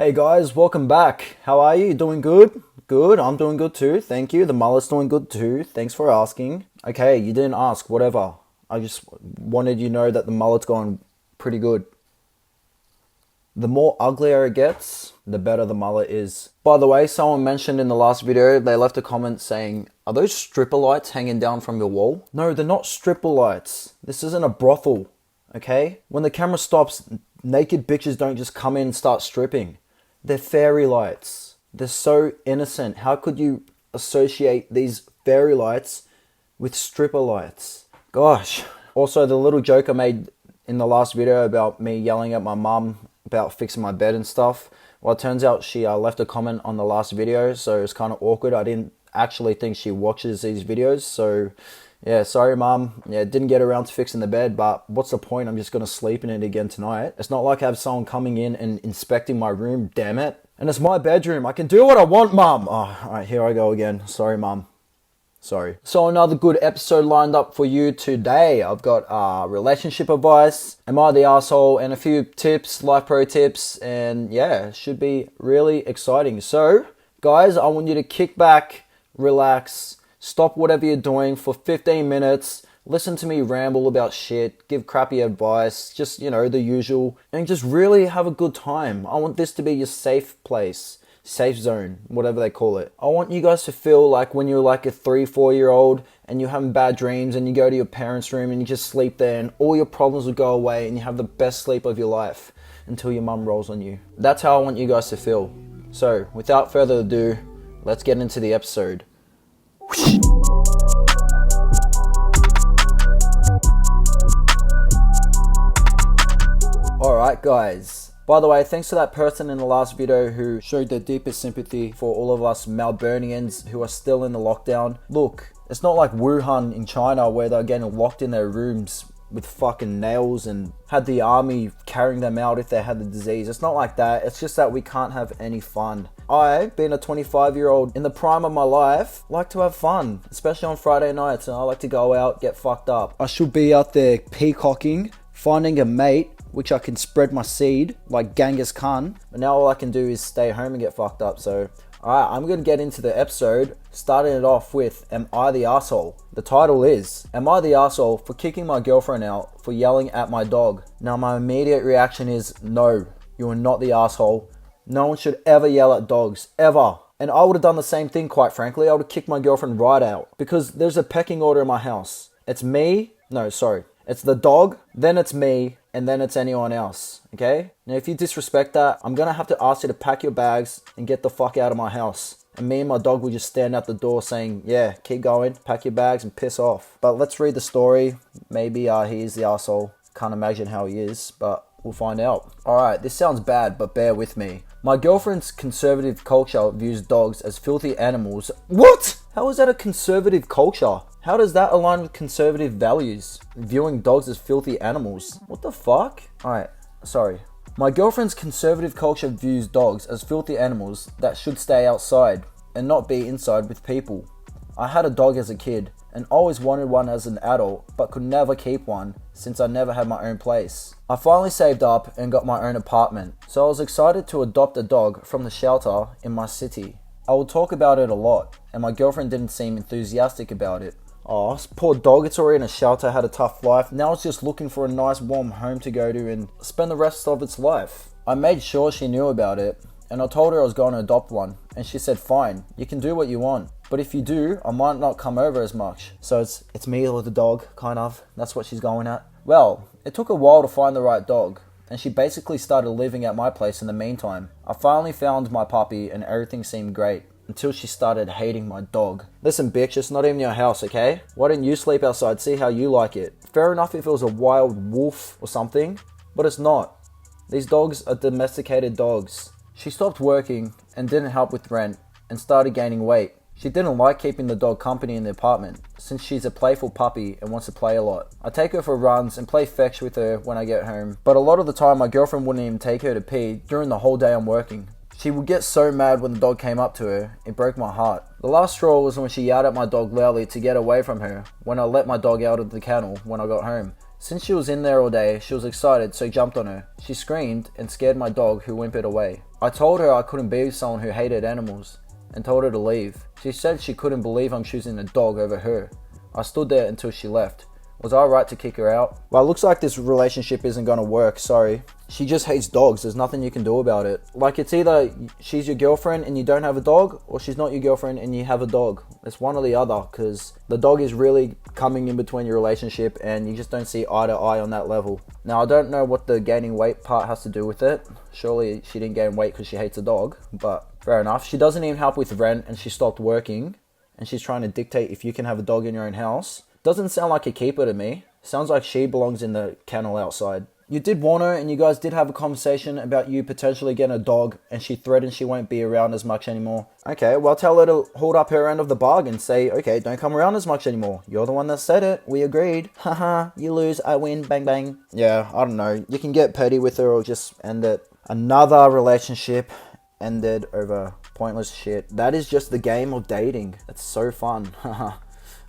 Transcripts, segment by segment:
Hey guys, welcome back. How are you? Doing good? Good, I'm doing good too. Thank you. The mullet's doing good too. Thanks for asking. Okay, you didn't ask, whatever. I just wanted you to know that the mullet's going pretty good. The more uglier it gets, the better the mullet is. By the way, someone mentioned in the last video, they left a comment saying, are those stripper lights hanging down from your wall? No, they're not stripper lights. This isn't a brothel, okay? When the camera stops, naked bitches don't just come in and start stripping. They're fairy lights. They're so innocent. How could you associate these fairy lights with stripper lights? Gosh. Also, the little joke I made in the last video about me yelling at my mum about fixing my bed and stuff. Well, it turns out she left a comment on the last video, so it's kind of awkward. I didn't actually think she watches these videos, so yeah, sorry mum. Yeah, didn't get around to fixing the bed, but what's the point? I'm just going to sleep in it again tonight. It's not like I have someone coming in and inspecting my room, damn it. And it's my bedroom. I can do what I want, mum. Oh, alright, here I go again. Sorry, mum. Sorry. So another good episode lined up for you today. I've got relationship advice, am I the asshole, and a few tips, life pro tips, and yeah, it should be really exciting. So, guys, I want you to kick back, relax, stop whatever you're doing for 15 minutes, listen to me ramble about shit, give crappy advice, just, the usual, and just really have a good time. I want this to be your safe place. Safe zone, whatever they call it. I want you guys to feel like when you're like a 3-4 year old and you're having bad dreams and you go to your parents' room and you just sleep there and all your problems will go away and you have the best sleep of your life until your mum rolls on you. That's how I want you guys to feel. So, without further ado, let's get into the episode. Alright guys. By the way, thanks to that person in the last video who showed their deepest sympathy for all of us Melburnians who are still in the lockdown. Look, it's not like Wuhan in China where they're getting locked in their rooms with fucking nails and had the army carrying them out if they had the disease. It's not like that. It's just that we can't have any fun. I, being a 25-year-old in the prime of my life, like to have fun, especially on Friday nights, and I like to go out, get fucked up. I should be out there peacocking, finding a mate, which I can spread my seed like Genghis Khan. But now all I can do is stay home and get fucked up. So, alright, I'm going to get into the episode, starting it off with, am I the asshole? The title is, am I the asshole for kicking my girlfriend out for yelling at my dog? Now my immediate reaction is, no, you are not the asshole. No one should ever yell at dogs, ever. And I would have done the same thing, quite frankly. I would have kicked my girlfriend right out. Because there's a pecking order in my house. It's the dog, then it's me, and then it's anyone else, okay? Now, if you disrespect that, I'm gonna have to ask you to pack your bags and get the fuck out of my house. And me and my dog will just stand at the door saying, yeah, keep going, pack your bags and piss off. But let's read the story. Maybe he is the asshole. Can't imagine how he is, but we'll find out. Alright, this sounds bad, but bear with me. My girlfriend's conservative culture views dogs as filthy animals. What? How is that a conservative culture? How does that align with conservative values? Viewing dogs as filthy animals. What the fuck? Alright, sorry. My girlfriend's conservative culture views dogs as filthy animals that should stay outside and not be inside with people. I had a dog as a kid and always wanted one as an adult, but could never keep one since I never had my own place. I finally saved up and got my own apartment, so I was excited to adopt a dog from the shelter in my city. I would talk about it a lot, and my girlfriend didn't seem enthusiastic about it. Oh, poor dog, it's already in a shelter, had a tough life. Now it's just looking for a nice warm home to go to and spend the rest of its life. I made sure she knew about it, and I told her I was going to adopt one, and she said, fine, you can do what you want. But if you do, I might not come over as much. So it's me or the dog, kind of. That's what she's going at. Well, it took a while to find the right dog, and she basically started living at my place in the meantime. I finally found my puppy, and everything seemed great. Until she started hating my dog. Listen bitch, it's not even your house, okay? Why don't you sleep outside, see how you like it? Fair enough if it was a wild wolf or something, but it's not. These dogs are domesticated dogs. She stopped working and didn't help with rent and started gaining weight. She didn't like keeping the dog company in the apartment since she's a playful puppy and wants to play a lot. I take her for runs and play fetch with her when I get home, but a lot of the time my girlfriend wouldn't even take her to pee during the whole day I'm working. She would get so mad when the dog came up to her, it broke my heart. The last straw was when she yelled at my dog loudly to get away from her when I let my dog out of the kennel when I got home. Since she was in there all day, she was excited, so jumped on her. She screamed and scared my dog, who whimpered away. I told her I couldn't be with someone who hated animals and told her to leave. She said she couldn't believe I'm choosing a dog over her. I stood there until she left. Was I right to kick her out? Well, it looks like this relationship isn't gonna work, sorry. She just hates dogs, there's nothing you can do about it. Like, it's either she's your girlfriend and you don't have a dog, or she's not your girlfriend and you have a dog. It's one or the other, because the dog is really coming in between your relationship and you just don't see eye to eye on that level. Now, I don't know what the gaining weight part has to do with it. Surely she didn't gain weight because she hates a dog, but fair enough. She doesn't even help with rent and she stopped working, and she's trying to dictate if you can have a dog in your own house. Doesn't sound like a keeper to me. Sounds like she belongs in the kennel outside. You did warn her and you guys did have a conversation about you potentially getting a dog, and she threatened she won't be around as much anymore. Okay, well, tell her to hold up her end of the bargain. Say, okay, don't come around as much anymore. You're the one that said it. We agreed. Haha, you lose, I win, bang bang. Yeah, I don't know. You can get petty with her or just end it. Another relationship ended over pointless shit. That is just the game of dating. It's so fun. Haha.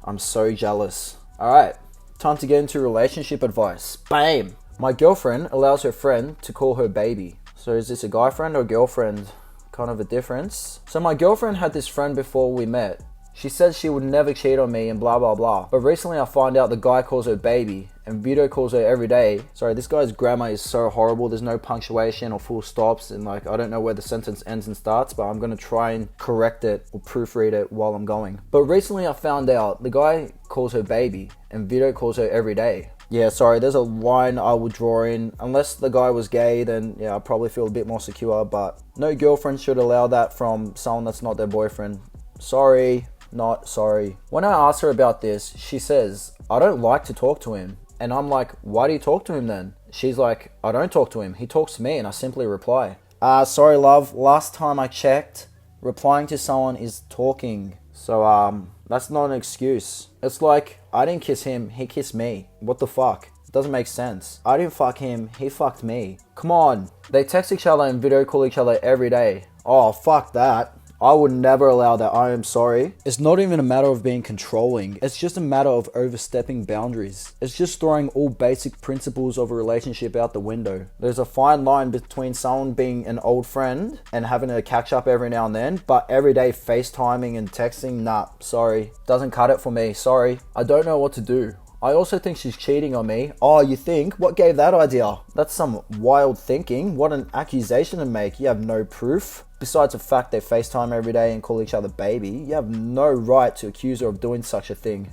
I'm so jealous. Alright, time to get into relationship advice. Bam! My girlfriend allows her friend to call her baby. So is this a guy friend or girlfriend? Kind of a difference. So my girlfriend had this friend before we met. She said she would never cheat on me and blah blah blah. But recently I find out the guy calls her baby and Vito calls her every day. Sorry, this guy's grammar is so horrible. There's no punctuation or full stops, and like, I don't know where the sentence ends and starts, but I'm gonna try and correct it or proofread it while I'm going. But recently I found out the guy calls her baby and Vito calls her every day. Yeah, sorry, there's a line I would draw in. Unless the guy was gay, then yeah, I'd probably feel a bit more secure, but no girlfriend should allow that from someone that's not their boyfriend. Sorry, not sorry. When I ask her about this, she says, I don't like to talk to him. And I'm like, why do you talk to him then? She's like, I don't talk to him. He talks to me, and I simply reply. Sorry love, last time I checked, replying to someone is talking. So that's not an excuse. It's like, I didn't kiss him, he kissed me. What the fuck? It doesn't make sense. I didn't fuck him, he fucked me. Come on. They text each other and video call each other every day. Oh, fuck that. I would never allow that. I am sorry. It's not even a matter of being controlling. It's just a matter of overstepping boundaries. It's just throwing all basic principles of a relationship out the window. There's a fine line between someone being an old friend and having to catch up every now and then, but every day FaceTiming and texting, nah, sorry. Doesn't cut it for me, sorry. I don't know what to do. I also think she's cheating on me. Oh, you think? What gave that idea? That's some wild thinking. What an accusation to make. You have no proof. Besides the fact they FaceTime every day and call each other baby, you have no right to accuse her of doing such a thing.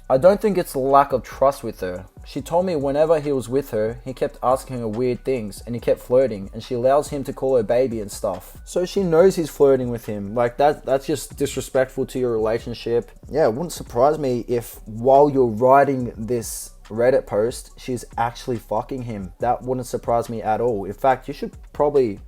I don't think it's a lack of trust with her. She told me whenever he was with her, he kept asking her weird things and he kept flirting, and she allows him to call her baby and stuff. So she knows he's flirting with him. Like, that's just disrespectful to your relationship. Yeah, it wouldn't surprise me if while you're writing this Reddit post, she's actually fucking him. That wouldn't surprise me at all. In fact, you should probably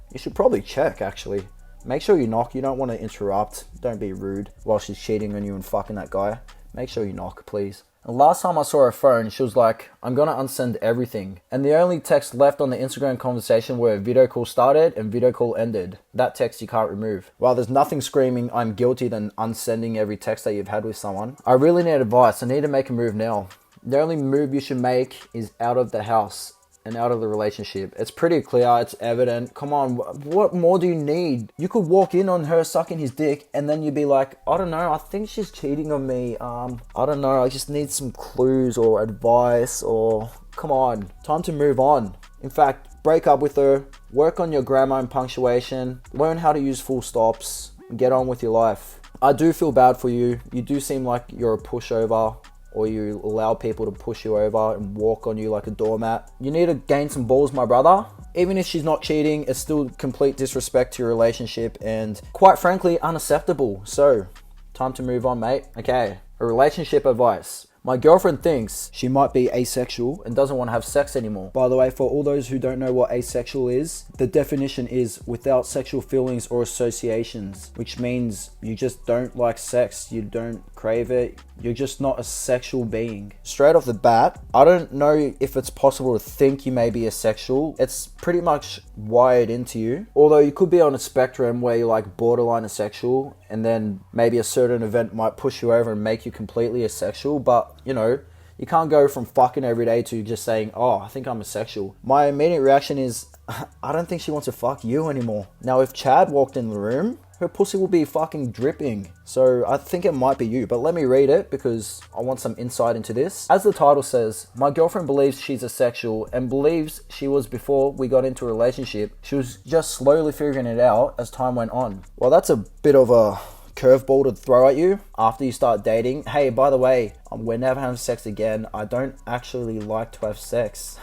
check, actually. Make sure you knock. You don't want to interrupt. Don't be rude while she's cheating on you and fucking that guy. Make sure you knock, please. And last time I saw her phone, she was like, I'm gonna unsend everything. And the only text left on the Instagram conversation were video call started and video call ended. That text you can't remove. Well, there's nothing screaming I'm guilty than unsending every text that you've had with someone. I really need advice. I need to make a move now. The only move you should make is out of the house and out of the relationship. It's pretty clear, it's evident. Come on, what more do you need? You could walk in on her sucking his dick and then you'd be like, I don't know, I think she's cheating on me. I don't know, I just need some clues or advice, or come on, time to move on. In fact, break up with her, work on your grammar and punctuation, learn how to use full stops, and get on with your life. I do feel bad for you. You do seem like you're a pushover, or you allow people to push you over and walk on you like a doormat. You need to gain some balls, my brother. Even if she's not cheating, it's still complete disrespect to your relationship and quite frankly, unacceptable. So, time to move on, mate. Okay, a relationship advice. My girlfriend thinks she might be asexual and doesn't want to have sex anymore. By the way, for all those who don't know what asexual is, the definition is without sexual feelings or associations, which means you just don't like sex, you don't crave it, you're just not a sexual being. Straight off the bat, I don't know if it's possible to think you may be asexual. It's pretty much wired into you. Although you could be on a spectrum where you're like borderline asexual, and then maybe a certain event might push you over and make you completely asexual, but you know, You can't go from fucking every day to just saying, oh, I think I'm asexual. My immediate reaction is, I don't think she wants to fuck you anymore. Now, if Chad walked in the room, her pussy will be fucking dripping. So I think it might be you, but let me read it because I want some insight into this. As the title says, my girlfriend believes she's asexual and believes she was before we got into a relationship. She was just slowly figuring it out as time went on. Well, that's a bit of a curveball to throw at you after you start dating. Hey, by the way, we're never having sex again. I don't actually like to have sex.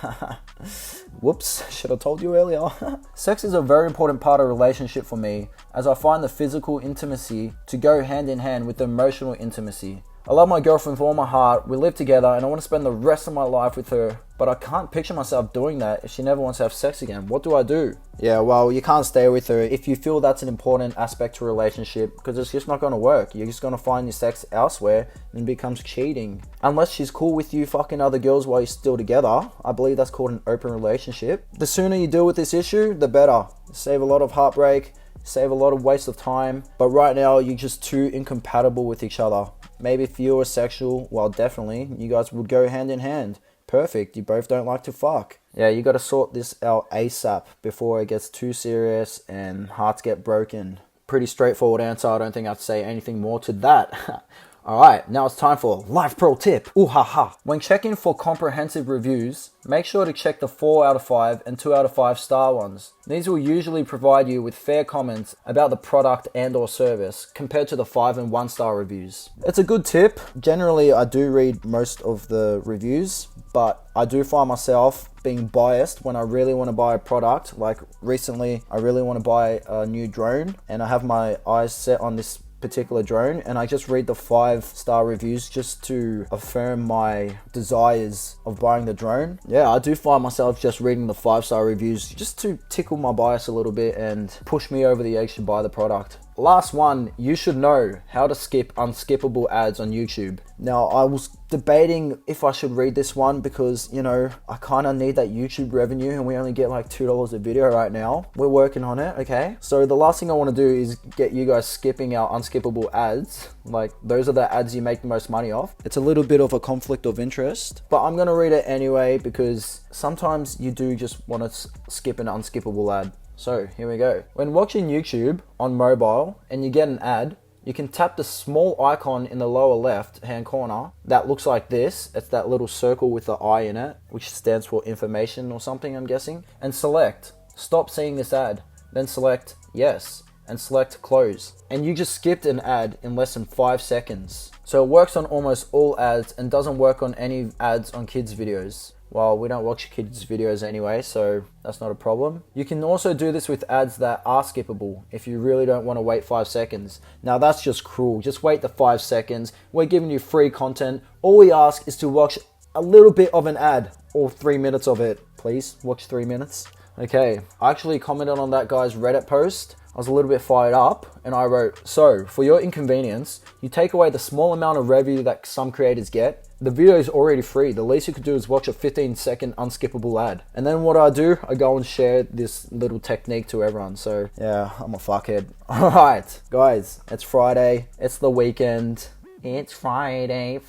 Whoops, should have told you earlier. Sex is a very important part of a relationship for me, as I find the physical intimacy to go hand in hand with the emotional intimacy. I love my girlfriend with all my heart, we live together and I want to spend the rest of my life with her, but I can't picture myself doing that if she never wants to have sex again. What do I do? Yeah, well, you can't stay with her if you feel that's an important aspect to a relationship, because it's just not going to work. You're just going to find your sex elsewhere and it becomes cheating. Unless she's cool with you fucking other girls while you're still together. I believe that's called an open relationship. The sooner you deal with this issue, the better. Save a lot of heartbreak, save a lot of waste of time, but right now you're just too incompatible with each other. Maybe if you were sexual, well, definitely, you guys would go hand in hand. Perfect, you both don't like to fuck. Yeah, you gotta sort this out ASAP before it gets too serious and hearts get broken. Pretty straightforward answer, I don't think I have to say anything more to that. Alright, now it's time for life pro tip. Ooh ha ha. When checking for comprehensive reviews, make sure to check the 4 out of 5 and 2 out of 5 star ones. These will usually provide you with fair comments about the product and or service compared to the 5 and 1 star reviews. It's a good tip. Generally, I do read most of the reviews, but I do find myself being biased when I really want to buy a product. Like recently, I really want to buy a new drone and I have my eyes set on this particular drone and I just read the 5-star reviews just to affirm my desires of buying the drone. Yeah, I do find myself just reading the 5-star reviews just to tickle my bias a little bit and push me over the edge to buy the product. Last one, you should know how to skip unskippable ads on YouTube. Now, I was debating if I should read this one because, you know, I kind of need that YouTube revenue and we only get like $2 a video right now. We're working on it, okay? So the last thing I want to do is get you guys skipping out unskippable ads. Like, those are the ads you make the most money off. It's a little bit of a conflict of interest, but I'm going to read it anyway because sometimes you do just want to skip an unskippable ad. So here we go. When watching YouTube on mobile and you get an ad, you can tap the small icon in the lower left hand corner that looks like this. It's that little circle with the I in it, which stands for information or something, I'm guessing, and select stop seeing this ad. Then select yes and select close. And you just skipped an ad in less than 5 seconds. So it works on almost all ads and doesn't work on any ads on kids videos. Well, we don't watch kids' videos anyway, so that's not a problem. You can also do this with ads that are skippable if you really don't want to wait 5 seconds. Now that's just cruel. Just wait the 5 seconds. We're giving you free content. All we ask is to watch a little bit of an ad or 3 minutes of it. Please watch 3 minutes. Okay, I actually commented on that guy's Reddit post. I was a little bit fired up and I wrote, so for your inconvenience, you take away the small amount of revenue that some creators get. The video is already free. The least you could do is watch a 15-second unskippable ad. And then what I do, I go and share this little technique to everyone. So yeah, I'm a fuckhead. Alright, guys, it's Friday. It's the weekend. It's Friday.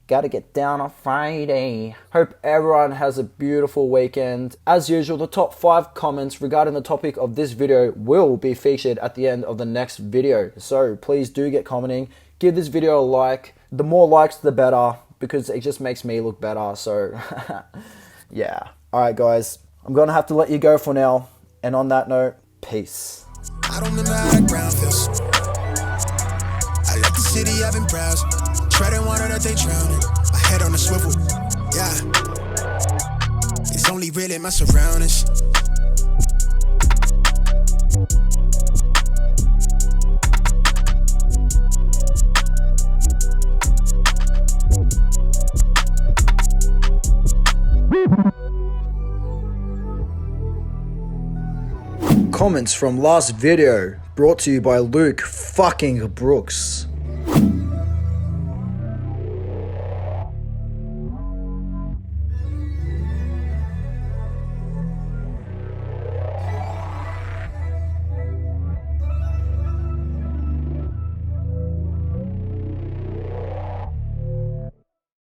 Gotta get down on Friday. Hope everyone has a beautiful weekend. As usual, the top 5 comments regarding the topic of this video will be featured at the end of the next video. So please do get commenting. Give this video a like. The more likes, the better, because it just makes me look better. So yeah. Alright guys, I'm gonna have to let you go for now. And on that note, peace. I don't remember how the ground feels. I left the city, I've been browsing, treading water that they drowning. My head on a swivel, yeah. It's only really my surroundings. Comments from last video brought to you by Luke fucking Brooks.